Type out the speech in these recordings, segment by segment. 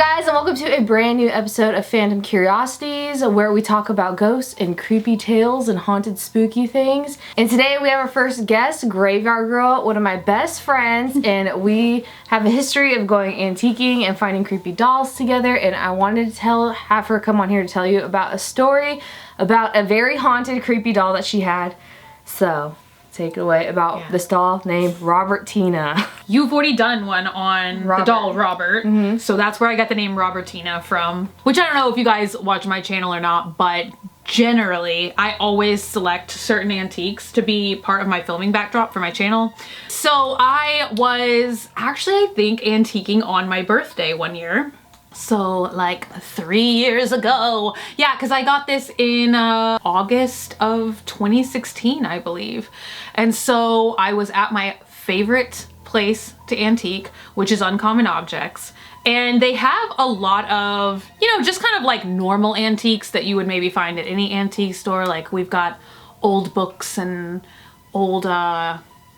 guys, and welcome to a brand new episode of Phantom Curiosities, where we talk about ghosts and creepy tales and haunted spooky things. And today we have our first guest, Grav3yardgirl, one of my best friends, and we have a history of going antiquing and finding creepy dolls together, and I wanted to have her come on here to tell you about a story about a very haunted creepy doll that she had. So take it away about this doll named Robertina. You've already done one on the doll Robert, so that's where I got the name Robertina from. Which I don't know if you guys watch my channel or not, but generally I always select certain antiques to be part of my filming backdrop for my channel. So I was actually, I think, antiquing on my birthday one year. So like 3 years ago. Yeah, because I got this in August of 2016, I believe. And so I was at my favorite place to antique, which is Uncommon Objects. And they have a lot of, you know, just kind of like normal antiques that you would maybe find at any antique store. Like we've got old books and old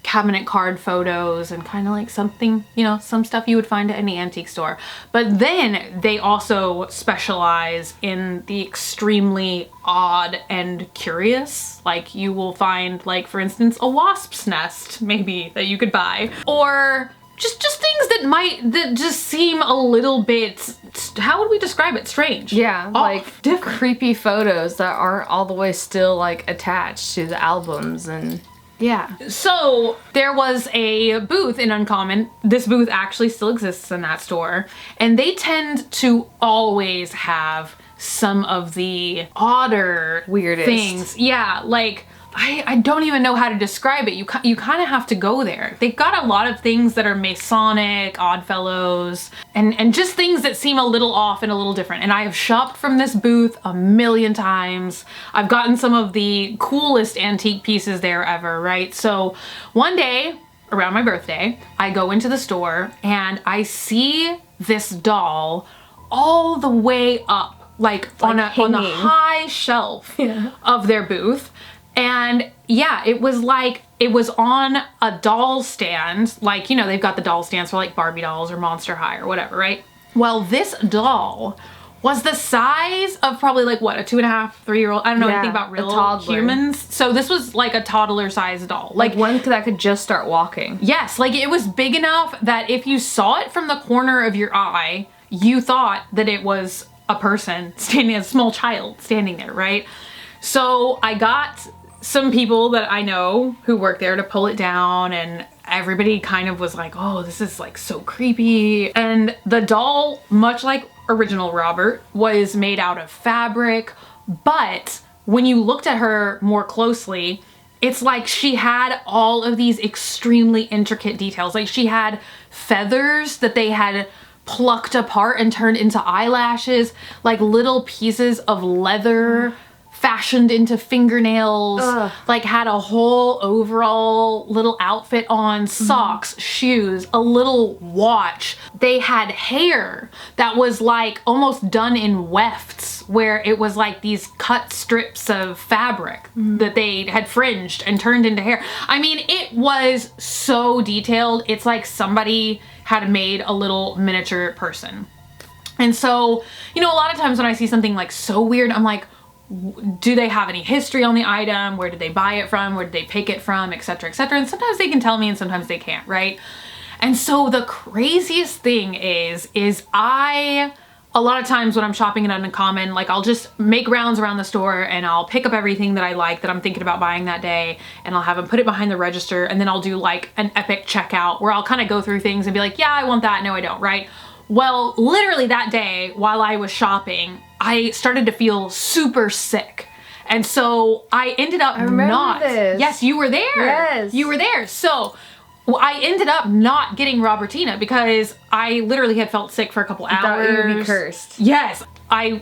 cabinet card photos and kind of like something, you know, some stuff you would find at any antique store. But then they also specialize in the extremely odd and curious. Like you will find, like, for instance, a wasp's nest maybe that you could buy, or just things that just seem a little bit, how would we describe it? Strange. Yeah, like different. Creepy photos that aren't all the way still like attached to the albums. And yeah. So there was a booth in Uncommon. This booth actually still exists in that store. And they tend to always have some of the odder weirdest things. Yeah, like I don't even know how to describe it. You kind of have to go there. They've got a lot of things that are Masonic, Oddfellows, and just things that seem a little off and a little different. And I have shopped from this booth a million times. I've gotten some of the coolest antique pieces there ever, right? So one day around my birthday, I go into the store and I see this doll all the way up, like on the high shelf of their booth. And yeah, it was like, it was on a doll stand. Like, you know, they've got the doll stands for like Barbie dolls or Monster High or whatever, right? Well, this doll was the size of probably like, what, a 2.5, 3-year-old? I don't know anything about real humans. So this was like a toddler sized doll. Like one that could just start walking. Yes, like it was big enough that if you saw it from the corner of your eye, you thought that it was a person standing, a small child standing there, right? So I got some people that I know who work there to pull it down, and everybody kind of was like, oh, this is like so creepy. And the doll, much like original Robert, was made out of fabric, but when you looked at her more closely, it's like she had all of these extremely intricate details. Like she had feathers that they had plucked apart and turned into eyelashes, like little pieces of leather fashioned into fingernails. Like had a whole overall little outfit on, socks, shoes, a little watch. They had hair that was like almost done in wefts, where it was like these cut strips of fabric that they had fringed and turned into hair. I mean, it was so detailed. It's like somebody had made a little miniature person. And so, you know, a lot of times when I see something like so weird, I'm like, do they have any history on the item? Where did they buy it from? Where did they pick it from? Etc, etc. And sometimes they can tell me and sometimes they can't, right? And so the craziest thing is a lot of times when I'm shopping at Uncommon, like I'll just make rounds around the store and I'll pick up everything that I like that I'm thinking about buying that day, and I'll have them put it behind the register, and then I'll do like an epic checkout where I'll kind of go through things and be like, yeah, I want that. No, I don't, right? Well, literally that day while I was shopping, I started to feel super sick. And so I ended up Yes, you were there. Yes. You were there. So I ended up not getting Robertina because I literally had felt sick for a couple hours. Thought you would be cursed. Yes.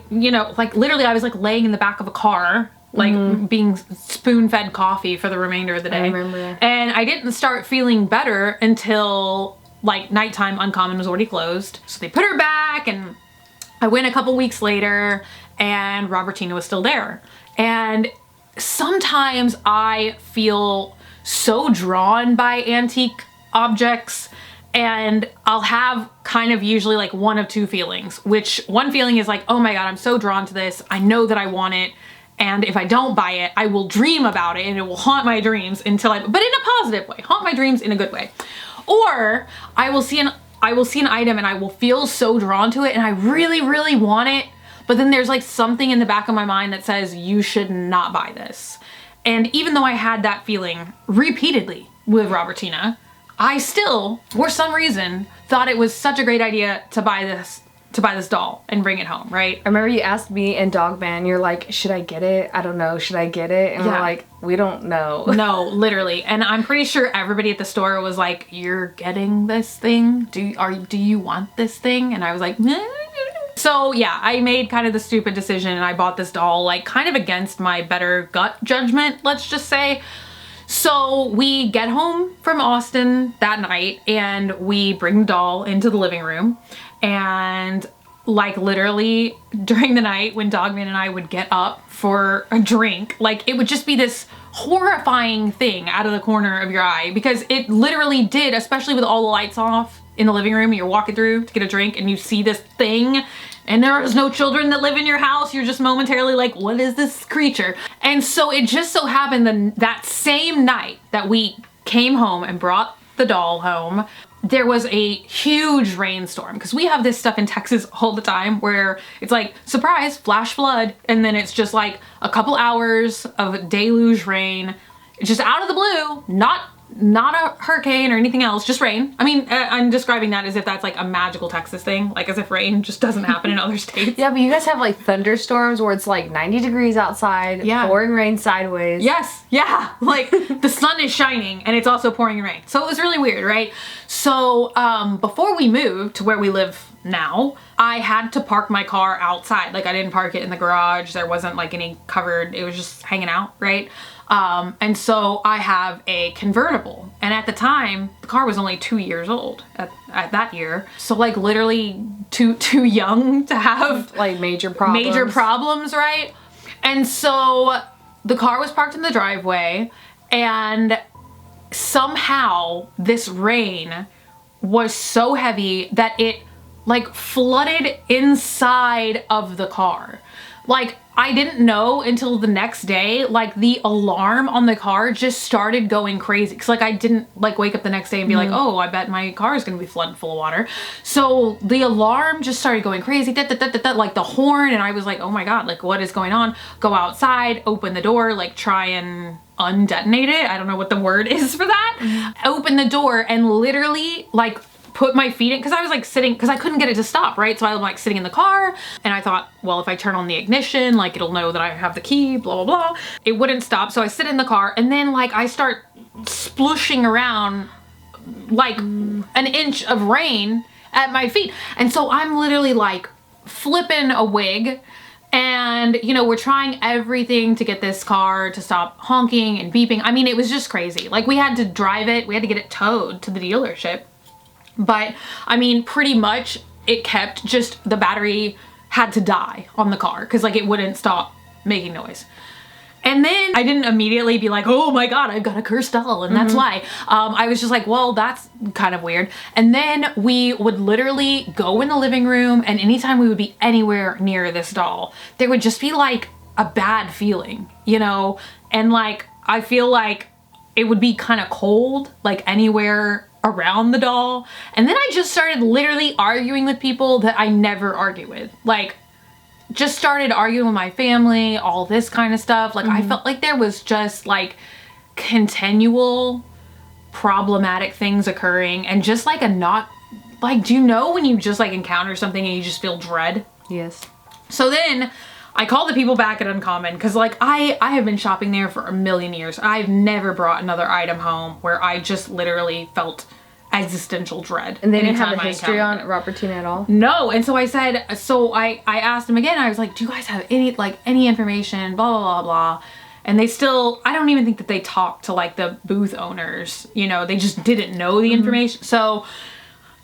You know, like literally I was like laying in the back of a car, like being spoon-fed coffee for the remainder of the day. I remember. And I didn't start feeling better until like nighttime. Uncommon was already closed. So they put her back, and I went a couple weeks later and Robertina was still there. And sometimes I feel so drawn by antique objects and I'll have kind of usually like one of two feelings, which one feeling is like, oh my God, I'm so drawn to this. I know that I want it. And if I don't buy it, I will dream about it and it will haunt my dreams until but in a positive way, haunt my dreams in a good way. Or I will see an item and I will feel so drawn to it and I really, really want it. But then there's like something in the back of my mind that says you should not buy this. And even though I had that feeling repeatedly with Robertina, I still, for some reason, thought it was such a great idea to buy this doll and bring it home, right? I remember you asked me and Dogman, you're like, should I get it? I don't know, should I get it? And we're like, we don't know. No, literally. And I'm pretty sure everybody at the store was like, you're getting this thing? Do you want this thing? And I was like, nah. So yeah, I made kind of the stupid decision and I bought this doll like kind of against my better gut judgment, let's just say. So we get home from Austin that night and we bring the doll into the living room, and like literally during the night when Dogman and I would get up for a drink, like it would just be this horrifying thing out of the corner of your eye, because it literally did, especially with all the lights off in the living room and you're walking through to get a drink and you see this thing and there is no children that live in your house, you're just momentarily like, what is this creature? And so it just so happened that same night that we came home and brought the doll home, there was a huge rainstorm, because we have this stuff in Texas all the time where it's like, surprise, flash flood, and then it's just like a couple hours of deluge rain, just out of the blue, not a hurricane or anything else, just rain. I mean, I'm describing that as if that's like a magical Texas thing, like as if rain just doesn't happen in other states. Yeah, but you guys have like thunderstorms where it's like 90 degrees outside, pouring rain sideways. Yes, yeah, like the sun is shining and it's also pouring rain. So it was really weird, right? So before we moved to where we live now, I had to park my car outside. Like I didn't park it in the garage. There wasn't like any covered, it was just hanging out, right? And so I have a convertible, and at the time the car was only 2 years old at that year. So like literally too young to have like major problems, right? And so the car was parked in the driveway, and somehow this rain was so heavy that it like flooded inside of the car. Like I didn't know until the next day, like the alarm on the car just started going crazy. Cause like I didn't like wake up the next day and be like, oh, I bet my car is gonna be flooded full of water. So the alarm just started going crazy, like the horn. And I was like, oh my God, like what is going on? Go outside, open the door, like try and undetonate it. I don't know what the word is for that. Open the door and literally like put my feet in, because I was like sitting, because I couldn't get it to stop, right? So I was like sitting in the car and I thought, well, if I turn on the ignition, like it'll know that I have the key, blah, blah, blah. It wouldn't stop. So I sit in the car and then like I start splushing around like an inch of rain at my feet. And so I'm literally like flipping a wig. And, you know, we're trying everything to get this car to stop honking and beeping. I mean, it was just crazy. Like we had to drive it. We had to get it towed to the dealership. But I mean, pretty much it kept just, the battery had to die on the car because like it wouldn't stop making noise. And then I didn't immediately be like, oh my God, I've got a cursed doll. And that's why. I was just like, well, that's kind of weird. And then we would literally go in the living room, and anytime we would be anywhere near this doll, there would just be like a bad feeling, you know? And like, I feel like it would be kind of cold, like anywhere around the doll. And then I just started literally arguing with people that I never argue with. Like, just started arguing with my family, all this kind of stuff. Like, I felt like there was just like continual problematic things occurring, and just like a not, like, do you know when you just like encounter something and you just feel dread? Yes. So then I called the people back at Uncommon, because like I have been shopping there for a million years. I've never brought another item home where I just literally felt existential dread. And they didn't have a history on Robertina at all? No. And so I said, so I asked them again. I was like, do you guys have any information, blah, blah, blah, blah. And they still, I don't even think that they talked to like the booth owners, you know, they just didn't know the information. So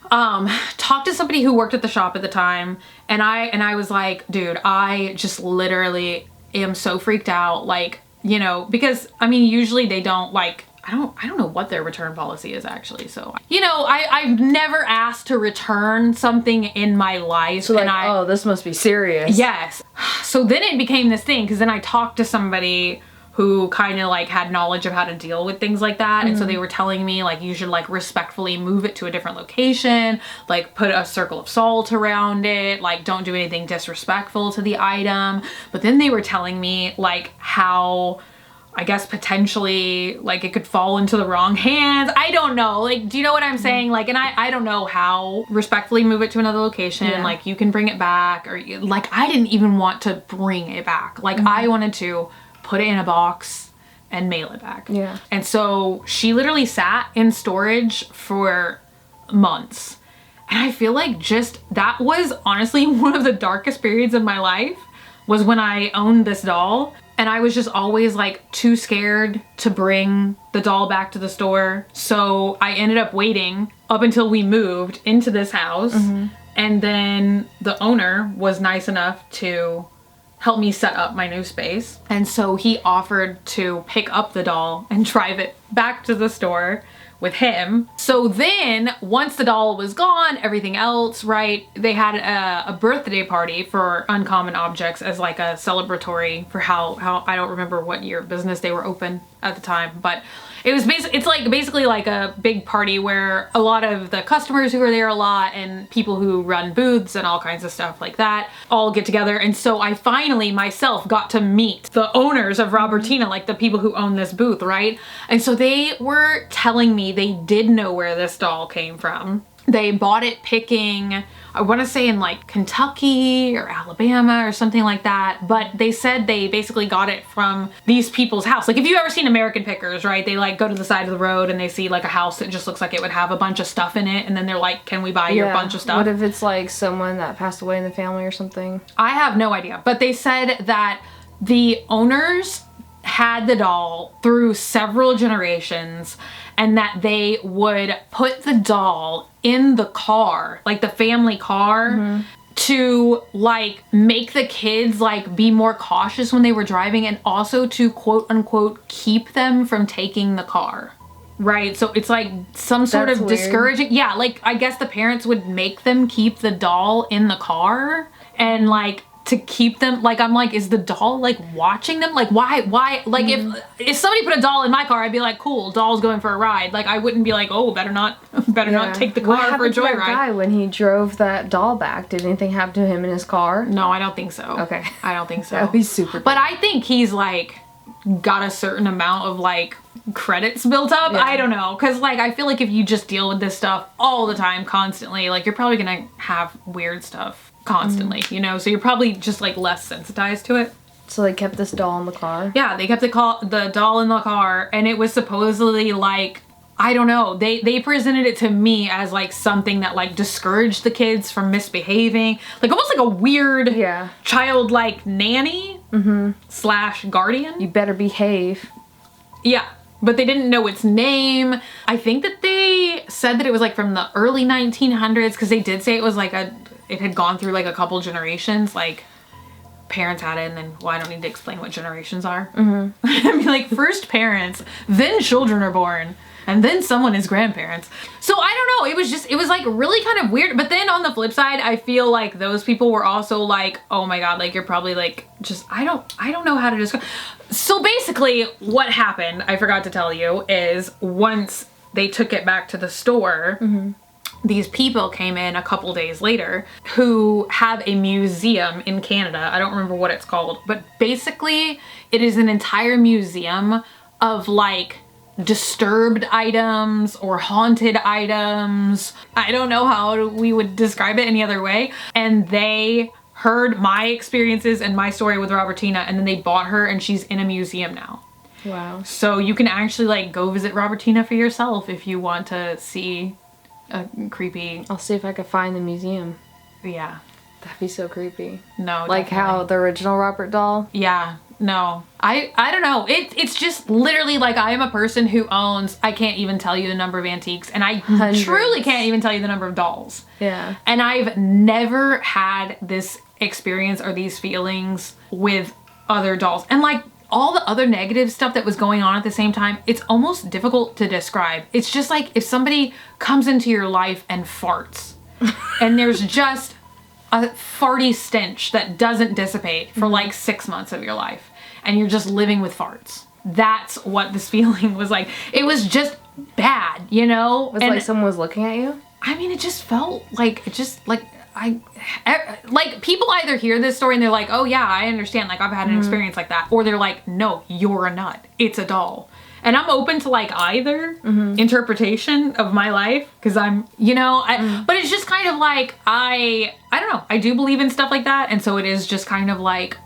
talked to somebody who worked at the shop at the time, and I was like, dude, I just literally am so freaked out, like, you know, because I mean, usually they don't like I don't know what their return policy is actually. So, you know, I've never asked to return something in my life. So like, oh, this must be serious. Yes. So then it became this thing, because then I talked to somebody who kind of like had knowledge of how to deal with things like that. And so they were telling me like, you should like respectfully move it to a different location, like put a circle of salt around it, like don't do anything disrespectful to the item. But then they were telling me like how, I guess potentially like it could fall into the wrong hands. I don't know. Like, do you know what I'm saying? Like, and I don't know how respectfully move it to another location. Yeah. Like you can bring it back, or like, I didn't even want to bring it back. Like I wanted to put it in a box and mail it back. Yeah. And so she literally sat in storage for months. And I feel like just that was honestly one of the darkest periods of my life, was when I owned this doll. And I was just always like too scared to bring the doll back to the store. So I ended up waiting up until we moved into this house. And then the owner was nice enough to help me set up my new space. And so he offered to pick up the doll and drive it back to the store with him. So then once the doll was gone, everything else, right, they had a birthday party for Uncommon Objects as like a celebratory for how I don't remember what year of business they were open at the time, but it was basically like a big party where a lot of the customers who are there a lot and people who run booths and all kinds of stuff like that all get together. And so I finally myself got to meet the owners of Robertina, like the people who own this booth, right? And so they were telling me they did know where this doll came from. They bought it picking, I want to say in like Kentucky or Alabama or something like that. But they said they basically got it from these people's house. Like if you've ever seen American Pickers, right? They like go to the side of the road and they see like a house that just looks like it would have a bunch of stuff in it. And then they're like, can we buy your bunch of stuff? What if it's like someone that passed away in the family or something? I have no idea. But they said that the owners had the doll through several generations, and that they would put the doll in the car, like the family car, to like make the kids like be more cautious when they were driving, and also to quote unquote keep them from taking the car. Right, so it's like some sort That's of weird. discouraging. Yeah, like I guess the parents would make them keep the doll in the car, and like to keep them, like I'm like, is the doll like watching them? Like why like if somebody put a doll in my car, I'd be like, cool, doll's going for a ride. Like I wouldn't be like, oh, better not take the What car for a happened to that joyride. guy when he drove that doll back? Did anything happen to him in his car? No, I don't think so. Okay. I don't think so. That would be super But I think he's like got a certain amount of like credits built up. Yeah. I don't know, because like I feel like if you just deal with this stuff all the time constantly, like you're probably gonna have weird stuff constantly, you know, so you're probably just like less sensitized to it. So they kept this doll in the car? Yeah, they kept the doll in the car, and it was supposedly like, I don't know, they presented it to me as like something that like discouraged the kids from misbehaving, like almost like a weird childlike nanny / guardian. You better behave. Yeah, but they didn't know its name. I think that they said that it was like from the early 1900s, because they did say it was like it had gone through like a couple generations, like parents had it, and then, well, I don't need to explain what generations are. I mean, like first parents, then children are born, and then someone is grandparents. So I don't know, it was like really kind of weird. But then on the flip side, I feel like those people were also like, oh my god, like you're probably like just, I don't know how to describe. So basically what happened, I forgot to tell you, is once they took it back to the store, these people came in a couple days later who have a museum in Canada. I don't remember what it's called, but basically it is an entire museum of like disturbed items or haunted items. I don't know how we would describe it any other way. And they heard my experiences and my story with Robertina, and then they bought her, and she's in a museum now. Wow. So you can actually like go visit Robertina for yourself if you want to see a creepy. I'll see if I can find the museum. Yeah. That'd be so creepy. No. Like definitely. how the original Robert doll? Yeah. No. I don't know. It's just literally like I am a person who owns, I can't even tell you the number of antiques, and I truly can't even tell you the number of dolls. Yeah. And I've never had this experience or these feelings with other dolls. And like all the other negative stuff that was going on at the same time, it's almost difficult to describe. It's just like if somebody comes into your life and farts and there's just a farty stench that doesn't dissipate for like 6 months of your life and you're just living with farts. That's what this feeling was like. It was just bad, you know? Was it like someone was looking at you? I mean, it just felt like, like people either hear this story and they're like, oh yeah, I understand. Like I've had an experience like that. Or they're like, no, you're a nut. It's a doll. And I'm open to like either interpretation of my life. Cause I'm, you know, but it's just kind of like, I don't know. I do believe in stuff like that. And so it is just kind of like,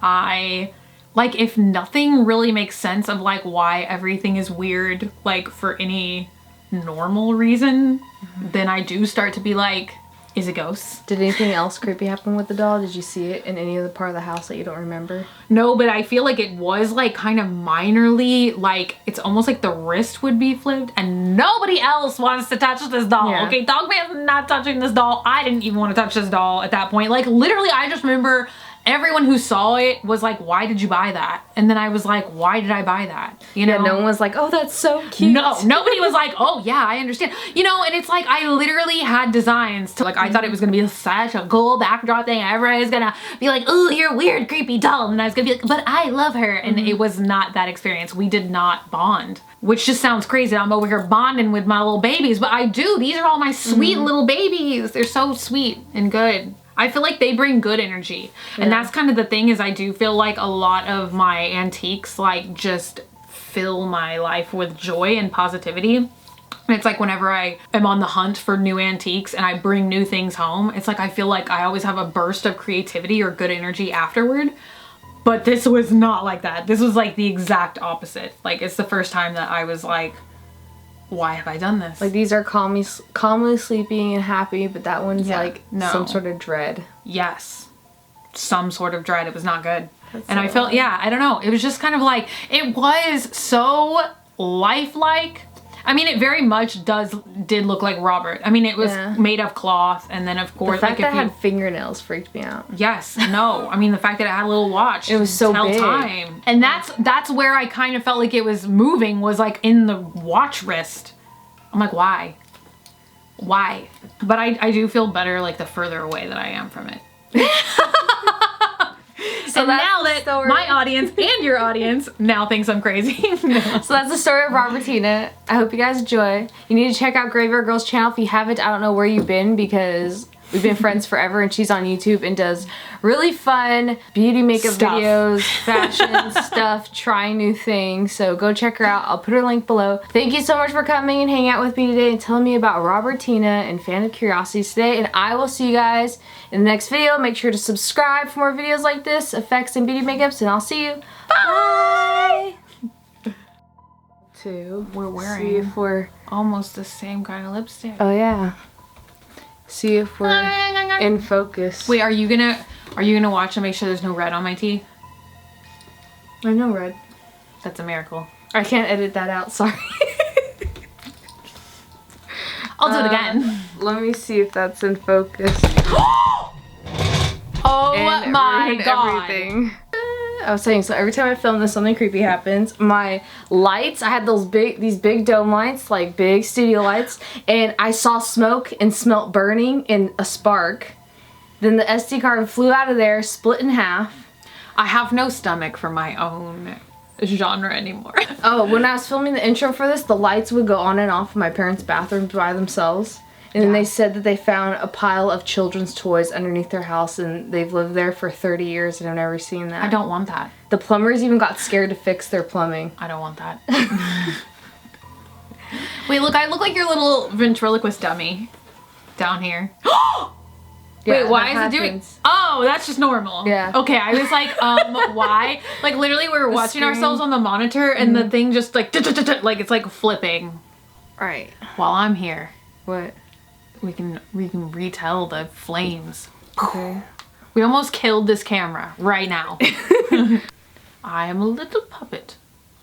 like if nothing really makes sense of like why everything is weird, like for any normal reason, then I do start to be like, is it ghosts? Did anything else creepy happen with the doll? Did you see it in any other part of the house that you don't remember? No, but I feel like it was like kind of minorly, like it's almost like the wrist would be flipped and nobody else wants to touch this doll. Yeah. Okay, Dogman's not touching this doll. I didn't even want to touch this doll at that point. Like literally, I just remember everyone who saw it was like, why did you buy that? And then I was like, why did I buy that? You know? Yeah, no one was like, oh, that's so cute. No, nobody was like, oh yeah, I understand. You know, and it's like, I literally had designs to like, I thought it was gonna be such a cool backdrop thing. Everybody was gonna be like, oh, you're a weird, creepy doll. And I was gonna be like, but I love her. And it was not that experience. We did not bond, which just sounds crazy. I'm over here bonding with my little babies, but I do. These are all my sweet little babies. They're so sweet and good. I feel like they bring good energy. Yeah. And that's kind of the thing is I do feel like a lot of my antiques like just fill my life with joy and positivity. And it's like whenever I am on the hunt for new antiques and I bring new things home, it's like I feel like I always have a burst of creativity or good energy afterward. But this was not like that. This was like the exact opposite. Like it's the first time that I was like, why have I done this? Like these are calmly sleeping and happy, but that one's like some sort of dread. Yes. Some sort of dread. It was not good. And I felt, yeah, I don't know. It was just kind of like, it was so lifelike. I mean, it very much did look like Robert. I mean, it was made of cloth, and then of course, the fact that it had fingernails freaked me out. Yes, no. I mean, the fact that it had a little watch. It was so tell big. Time, and that's where I kind of felt like it was moving. Was like in the watch wrist. I'm like, why? Why? But I do feel better like the further away that I am from it. So now that my audience and your audience now thinks I'm crazy. No. So that's the story of Robertina. I hope you guys enjoy. You need to check out Grav3yardgirl's channel. If you haven't, I don't know where you've been because we've been friends forever and she's on YouTube and does really fun beauty makeup videos, fashion stuff, trying new things. So go check her out. I'll put her link below. Thank you so much for coming and hanging out with me today and telling me about Robertina and Fan of Curiosities today. And I will see you guys in the next video. Make sure to subscribe for more videos like this, effects and beauty makeups, and I'll see you. Bye! We're wearing see if we're almost the same kind of lipstick. Oh yeah. See if we're in focus. Wait, are you gonna watch and make sure there's no red on my tea? There's no red. That's a miracle. I can't edit that out, sorry. I'll do it again. Let me see if that's in focus. Oh my god. Everything. I was saying, so every time I film this, something creepy happens. My lights, I had these big dome lights, like big studio lights, and I saw smoke and smelt burning and a spark. Then the SD card flew out of there, split in half. I have no stomach for my own genre anymore. Oh, when I was filming the intro for this, the lights would go on and off in my parents' bathroom by themselves. And then they said that they found a pile of children's toys underneath their house and they've lived there for 30 years and I've never seen that. I don't want that. The plumbers even got scared to fix their plumbing. I don't want that. Wait, look, I look like your little ventriloquist dummy down here. Wait, why is it doing? Oh, that's just normal. Yeah. Okay, I was like, why? Like literally we were watching ourselves on the monitor and the thing just like, like it's like flipping. Right. While I'm here. What? We can retell the flames. Okay. We almost killed this camera right now. I am a little puppet.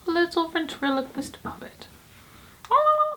A little ventriloquist puppet.